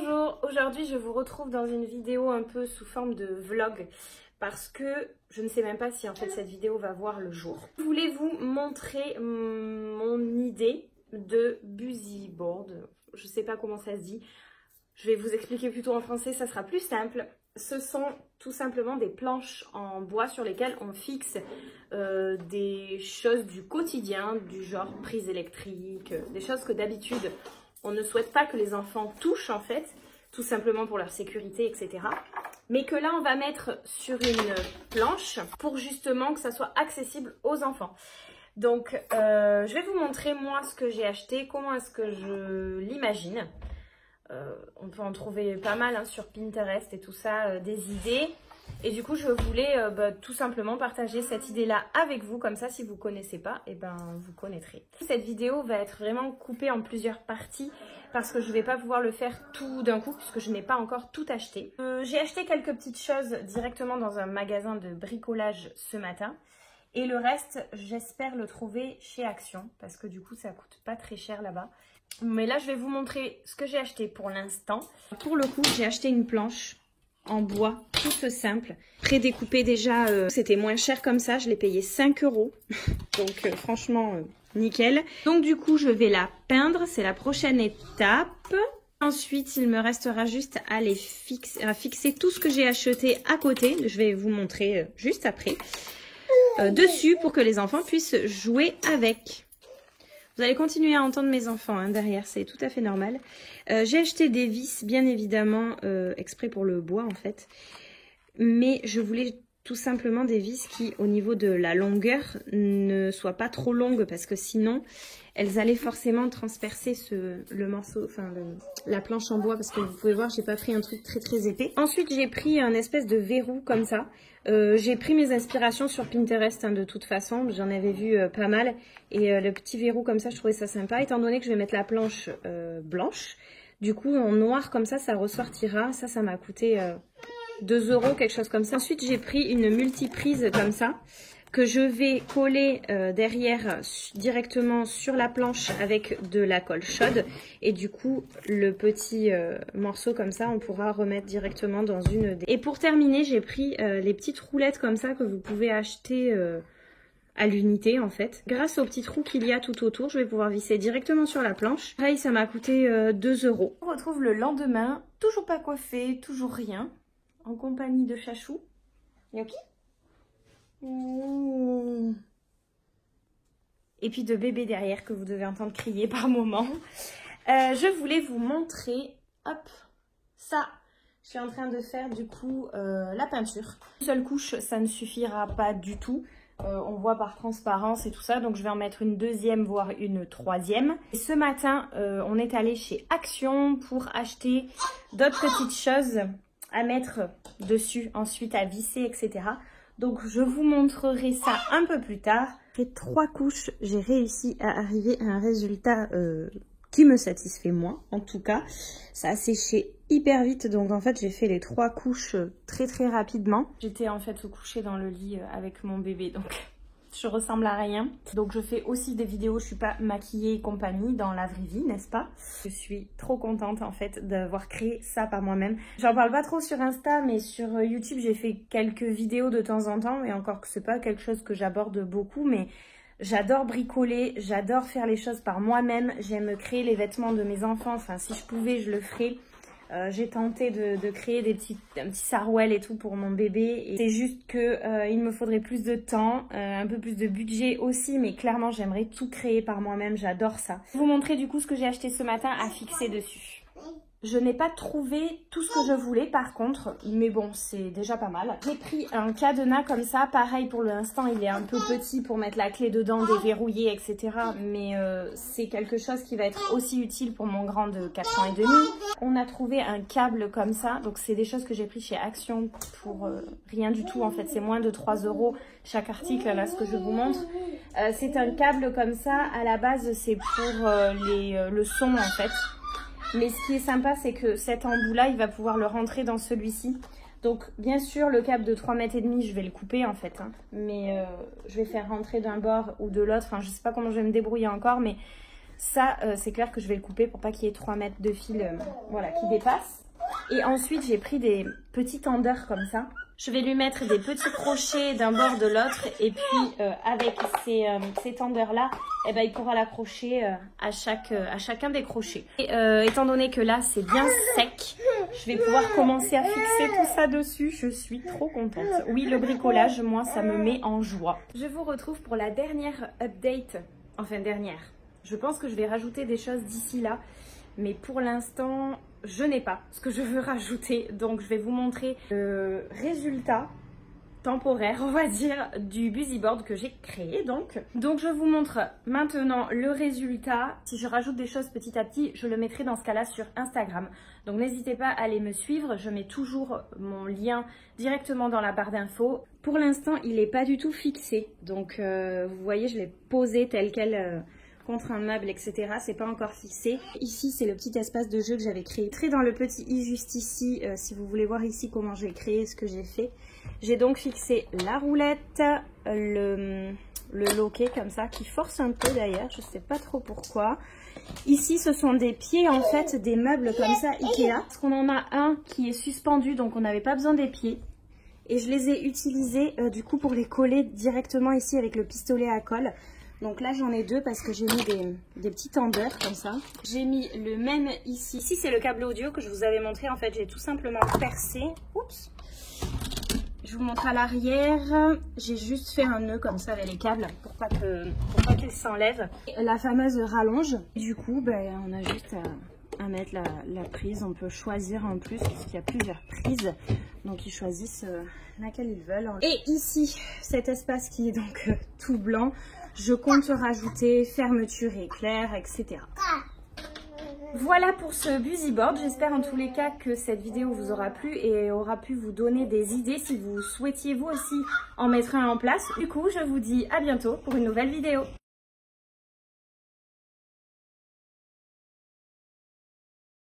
Bonjour, aujourd'hui je vous retrouve dans une vidéo un peu sous forme de vlog parce que je ne sais même pas si en fait cette vidéo va voir le jour. Je voulais vous montrer mon idée de busy board, je ne sais pas comment ça se dit, je vais vous expliquer plutôt en français, ça sera plus simple. Ce sont tout simplement des planches en bois sur lesquelles on fixe des choses du quotidien, du genre prise électrique, des choses que d'habitude on ne souhaite pas que les enfants touchent en fait, tout simplement pour leur sécurité, etc. Mais que là on va mettre sur une planche pour justement que ça soit accessible aux enfants. Donc je vais vous montrer moi ce que j'ai acheté, comment est-ce que je l'imagine. On peut en trouver pas mal hein, sur Pinterest et tout ça, des idées. Et du coup, je voulais tout simplement partager cette idée-là avec vous. Comme ça, si vous ne connaissez pas, eh ben, vous connaîtrez. Cette vidéo va être vraiment coupée en plusieurs parties parce que je ne vais pas pouvoir le faire tout d'un coup puisque je n'ai pas encore tout acheté. J'ai acheté quelques petites choses directement dans un magasin de bricolage ce matin. Et le reste, j'espère le trouver chez Action parce que du coup, ça coûte pas très cher là-bas. Mais là, je vais vous montrer ce que j'ai acheté pour l'instant. Pour le coup, j'ai acheté une planche en bois, toute simple, prédécoupée déjà. C'était moins cher comme ça, je l'ai payé 5 €. Donc franchement, nickel. Donc du coup, je vais la peindre, c'est la prochaine étape. Ensuite, il me restera juste à fixer tout ce que j'ai acheté à côté. Je vais vous montrer juste après. Dessus pour que les enfants puissent jouer avec. Vous allez continuer à entendre mes enfants hein, derrière, c'est tout à fait normal. J'ai acheté des vis, bien évidemment, exprès pour le bois en fait. Mais je voulais tout simplement des vis qui, au niveau de la longueur, ne soient pas trop longues parce que sinon, elles allaient forcément transpercer le morceau, enfin la planche en bois parce que vous pouvez voir, j'ai pas pris un truc très épais. Ensuite, j'ai pris un espèce de verrou comme ça. J'ai pris mes inspirations sur Pinterest hein, de toute façon, j'en avais vu pas mal. Et le petit verrou comme ça, je trouvais ça sympa, étant donné que je vais mettre la planche blanche. Du coup, en noir comme ça ressortira. Ça m'a coûté 2 €, quelque chose comme ça. Ensuite, j'ai pris une multiprise comme ça, que je vais coller derrière directement sur la planche avec de la colle chaude. Et du coup, le petit morceau comme ça, on pourra remettre directement dans une des... Et pour terminer, j'ai pris les petites roulettes comme ça que vous pouvez acheter à l'unité en fait. Grâce aux petits trous qu'il y a tout autour, je vais pouvoir visser directement sur la planche. Pareil, ça m'a coûté 2 €. On retrouve le lendemain, toujours pas coiffé, toujours rien, en compagnie de Chachou. Yoki. Et puis de bébé derrière que vous devez entendre crier par moment. Je voulais vous montrer, hop, ça. Je suis en train de faire du coup la peinture. Une seule couche, ça ne suffira pas du tout. On voit par transparence et tout ça, donc je vais en mettre une deuxième, voire une troisième. Et ce matin, on est allé chez Action pour acheter d'autres petites choses à mettre dessus, ensuite à visser, etc. Donc je vous montrerai ça un peu plus tard. Après 3 couches, j'ai réussi à arriver à un résultat qui me satisfait moi, en tout cas. Ça a séché hyper vite, donc en fait j'ai fait les 3 couches très rapidement. J'étais en fait couchée dans le lit avec mon bébé, donc je ressemble à rien. Donc je fais aussi des vidéos, je suis pas maquillée et compagnie dans la vraie vie, n'est-ce pas? Je suis trop contente en fait d'avoir créé ça par moi-même. J'en parle pas trop sur Insta, mais sur YouTube j'ai fait quelques vidéos de temps en temps, et encore que c'est pas quelque chose que j'aborde beaucoup, mais j'adore bricoler, j'adore faire les choses par moi-même, j'aime créer les vêtements de mes enfants, enfin si je pouvais je le ferais. J'ai tenté de créer un petit sarouel et tout pour mon bébé. Et c'est juste que il me faudrait plus de temps, un peu plus de budget aussi, mais clairement j'aimerais tout créer par moi-même, j'adore ça. Je vais vous montrer du coup ce que j'ai acheté ce matin à fixer dessus. Je n'ai pas trouvé tout ce que je voulais par contre, mais bon, c'est déjà pas mal. J'ai pris un cadenas comme ça, pareil pour l'instant il est un peu petit pour mettre la clé dedans, déverrouiller, etc. Mais c'est quelque chose qui va être aussi utile pour mon grand de 4 ans et demi. On a trouvé un câble comme ça, donc c'est des choses que j'ai pris chez Action pour rien du tout en fait. C'est moins de 3 € chaque article, là ce que je vous montre. C'est un câble comme ça, à la base c'est pour le son en fait. Mais ce qui est sympa, c'est que cet embout-là, il va pouvoir le rentrer dans celui-ci. Donc, bien sûr, le câble de 3,5 m, je vais le couper, en fait. Hein. Mais je vais faire rentrer d'un bord ou de l'autre. Enfin, je ne sais pas comment je vais me débrouiller encore, mais Ça, c'est clair que je vais le couper pour pas qu'il y ait 3 mètres de fil voilà, qui dépassent. Et ensuite, j'ai pris des petits tendeurs comme ça. Je vais lui mettre des petits crochets d'un bord de l'autre. Et puis, avec ces tendeurs-là, eh ben, il pourra l'accrocher à chacun des crochets. Et, étant donné que là, c'est bien sec, je vais pouvoir commencer à fixer tout ça dessus. Je suis trop contente. Oui, le bricolage, moi, ça me met en joie. Je vous retrouve pour la dernière update. Enfin, dernière. Je pense que je vais rajouter des choses d'ici là. Mais pour l'instant, je n'ai pas ce que je veux rajouter. Donc, je vais vous montrer le résultat temporaire, on va dire, du Busyboard que j'ai créé. Donc, je vous montre maintenant le résultat. Si je rajoute des choses petit à petit, je le mettrai dans ce cas-là sur Instagram. Donc, n'hésitez pas à aller me suivre. Je mets toujours mon lien directement dans la barre d'infos. Pour l'instant, il n'est pas du tout fixé. Donc, vous voyez, je l'ai posé tel quel... contre un meuble, etc. C'est pas encore fixé. Ici, c'est le petit espace de jeu que j'avais créé. Très dans le petit i juste ici, si vous voulez voir ici comment j'ai créé ce que j'ai fait. J'ai donc fixé la roulette, le loquet comme ça, qui force un peu d'ailleurs, je sais pas trop pourquoi. Ici, ce sont des pieds en fait, des meubles comme ça Ikea. Parce qu'on en a un qui est suspendu, donc on n'avait pas besoin des pieds. Et je les ai utilisés du coup pour les coller directement ici avec le pistolet à colle. Donc là, j'en ai deux parce que j'ai mis des petits tendeurs comme ça. J'ai mis le même ici. Ici, c'est le câble audio que je vous avais montré. En fait, j'ai tout simplement percé. Oups. Je vous montre à l'arrière. J'ai juste fait un nœud comme ça avec les câbles pour pas qu'ils s'enlèvent. La fameuse rallonge. Du coup, ben, on a juste à mettre la prise. On peut choisir en plus parce qu'il y a plusieurs prises. Donc, ils choisissent laquelle ils veulent. Et ici, cet espace qui est donc tout blanc. Je compte rajouter fermeture éclair, etc. Voilà pour ce Busyboard. J'espère en tous les cas que cette vidéo vous aura plu et aura pu vous donner des idées si vous souhaitiez vous aussi en mettre un en place. Du coup, je vous dis à bientôt pour une nouvelle vidéo.